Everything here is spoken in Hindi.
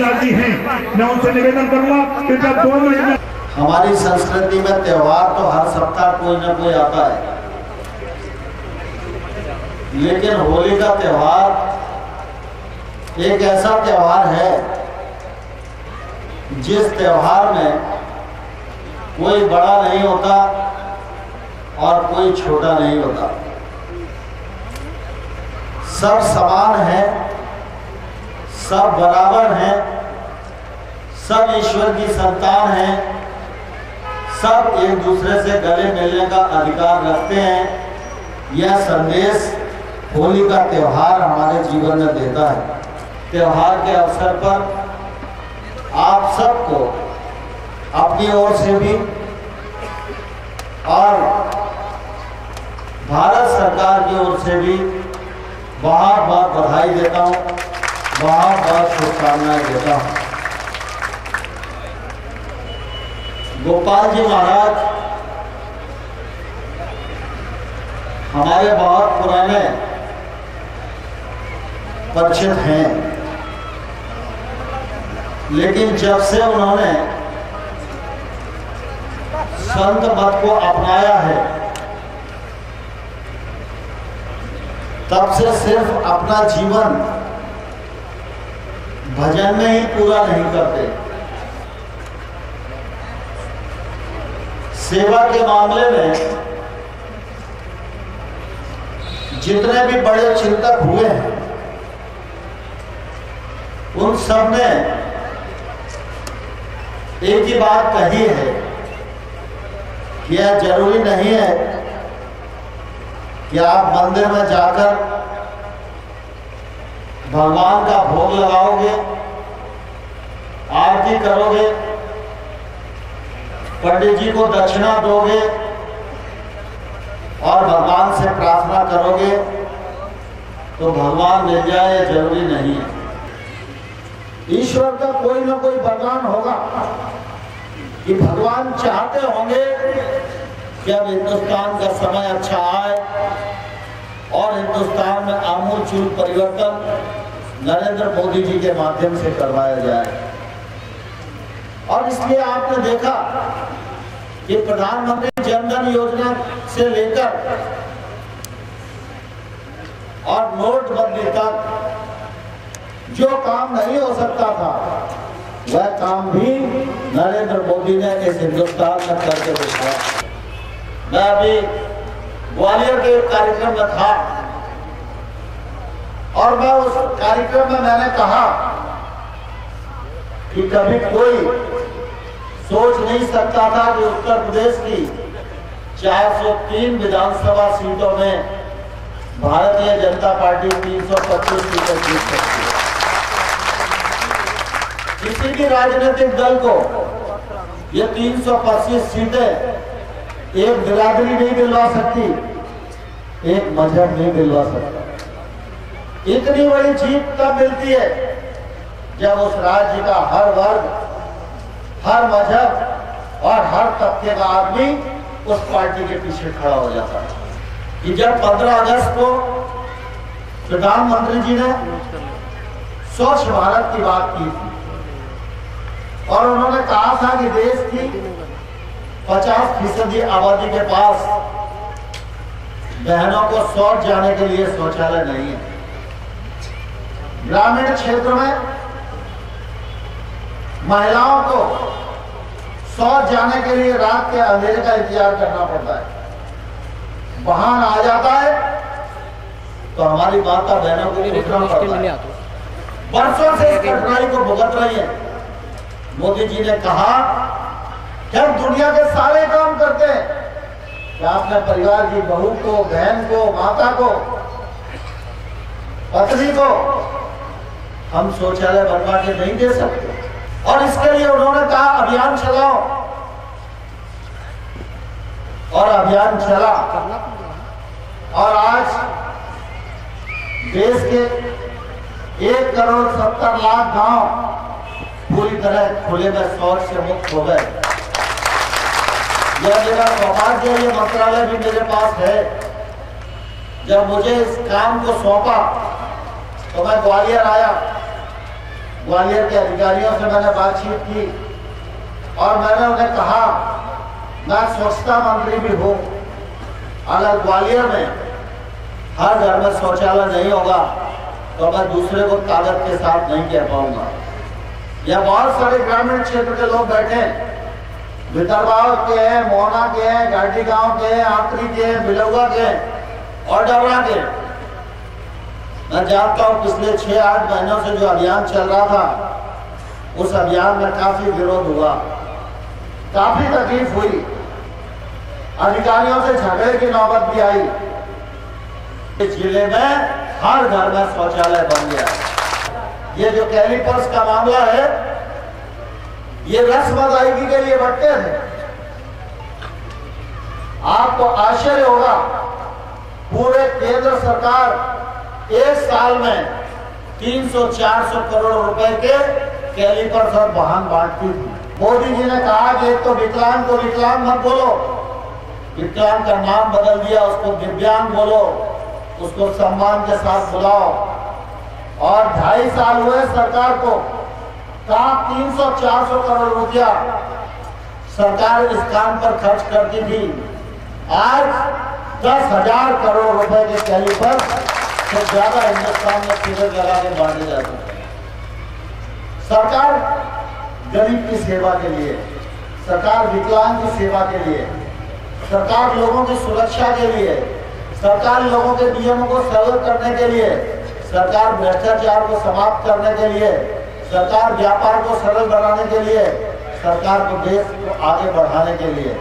लाल जी हैं, मैं उनसे निवेदन करूंगा कि जब 2 महीने। हमारी संस्कृति में त्योहार तो हर सप्ताह कोई ना कोई आता है, लेकिन होली का त्योहार एक ऐसा त्योहार है जिस त्योहार में कोई बड़ा नहीं होता और कोई छोटा नहीं होता, सब समान हैं, सब बराबर हैं, सब ईश्वर की संतान हैं, सब एक दूसरे से गले मिलने का अधिकार रखते हैं। यह संदेश होली का त्योहार हमारे जीवन में देता है। त्योहार के अवसर पर आप सबको अपनी ओर से भी और भारत सरकार की ओर से भी बहुत बहुत बधाई देता हूँ, बहुत बहुत शुभकामनाएं देता हूँ। गोपाल जी महाराज हमारे बहुत पुराने परिचित हैं, लेकिन जब से उन्होंने संत मत को अपनाया है, तब से सिर्फ अपना जीवन भजन में ही पूरा नहीं करते, सेवा के मामले में जितने भी बड़े चिंतक हुए हैं, उन सब ने एक ही बात कही है कि यह जरूरी नहीं है कि आप मंदिर में जाकर भगवान का भोग लगाओगे, आरती करोगे, पंडित जी को दक्षिणा दोगे और भगवान से प्रार्थना करोगे तो भगवान मिल जाए, यह जरूरी नहीं है। ईश्वर का कोई ना कोई वरदान होगा कि भगवान चाहते होंगे कि अब हिंदुस्तान का समय अच्छा आए और हिंदुस्तान में आमूलचूल परिवर्तन नरेंद्र मोदी जी के माध्यम से करवाया जाए। और इसलिए आपने देखा कि प्रधानमंत्री जन धन योजना से लेकर और नोटबंदी तक जो काम नहीं हो सकता था, वह काम भी नरेंद्र मोदी ने इस हिंदुस्तान में करके दिखाया। मैं अभी ग्वालियर के कार्यक्रम में था और मैं उस कार्यक्रम में मैंने कहा कि कभी कोई सोच नहीं सकता था कि उत्तर प्रदेश की 403 विधानसभा सीटों में भारतीय जनता पार्टी 325 सीटें जीत सकती है। किसी भी राजनीतिक दल को ये 325 सीटें एक बिरादरी नहीं दिलवा सकती, एक मजहब नहीं दिलवा सकता। इतनी बड़ी जीत तब मिलती है जब उस राज्य का हर वर्ग, हर मजहब और हर तबके का आदमी उस पार्टी के पीछे खड़ा हो जाता है। कि जब 15 अगस्त को प्रधानमंत्री जी ने स्वच्छ भारत की बात की थी और उन्होंने कहा था कि देश की 50% आबादी के पास बहनों को शौच जाने के लिए शौचालय नहीं है। ग्रामीण क्षेत्र में महिलाओं को शौच जाने के लिए रात के अंधेरे का इंतजार करना पड़ता है। वाहन आ जाता है तो हमारी माता बहनों को उठना पड़ता है। वर्षों से इस कठिनाई को भुगत रही है। मोदी जी ने कहा कि हम दुनिया के सारे काम करते हैं, कि आपने परिवार की बहू को, बहन को, माता को, पत्नी को हम शौचालय बनवा के नहीं दे सकते। और इसके लिए उन्होंने कहा अभियान चलाओ, और अभियान चला और आज देश के 1,70,00,000 गांव पूरी तरह खुले में शौच से मुक्त हो गए। यह मेरा सौभाग्य, ये मंत्रालय भी मेरे पास है। जब मुझे इस काम को सौंपा तो मैं ग्वालियर आया ग्वालियर के अधिकारियों से मैंने बातचीत की और मैंने उन्हें कहा, मैं स्वच्छता मंत्री भी हूँ, अगर ग्वालियर में हर घर में शौचालय नहीं होगा तो मैं दूसरे को ताकत के साथ नहीं कह पाऊंगा। यह बहुत सारे ग्रामीण क्षेत्र के लोग बैठे हैं, भितरवाड़ के हैं, मोहना के हैं, घाटी गांव के हैं, आखरी के हैं, बिलौआ के हैं और डबरा के। मैं जानता हूं पिछले 6-8 महीनों से जो अभियान चल रहा था, उस अभियान में काफी विरोध हुआ, काफी तकलीफ हुई, अधिकारियों से झगड़े की नौबत भी आई। इस जिले में हर घर में शौचालय बन गया। ये जो कैलिपर्स का मामला है, ये रस्म अदायगी के लिए बंटते थे। आपको आश्चर्य होगा, पूरे केंद्र सरकार एक साल में 300-400 करोड़ रुपए के कैलिपर्स और वाहन बांटती थी। मोदी जी ने कहा कि एक तो विकलांग को विकलांग मत बोलो, विकलांग का नाम बदल दिया, उसको दिव्यांग बोलो, उसको सम्मान के साथ बुलाओ। और 2.5 साल हुए सरकार को, कहा 300-400 करोड़ रुपया सरकार इस काम पर खर्च करती थी। आज 10,000 करोड़ रुपए के कैलिपर से ज्यादा हिंदुस्तान में टिकट लगा के बांटे जाते हैं। सरकार गरीब की सेवा के लिए, सरकार विकलांग की सेवा के लिए, सरकार लोगों की सुरक्षा के लिए, सरकार लोगों के नियमों को सरल करने के लिए, सरकार भ्रष्टाचार को समाप्त करने के लिए, सरकार व्यापार को सरल बनाने के लिए, सरकार को देश को आगे बढ़ाने के लिए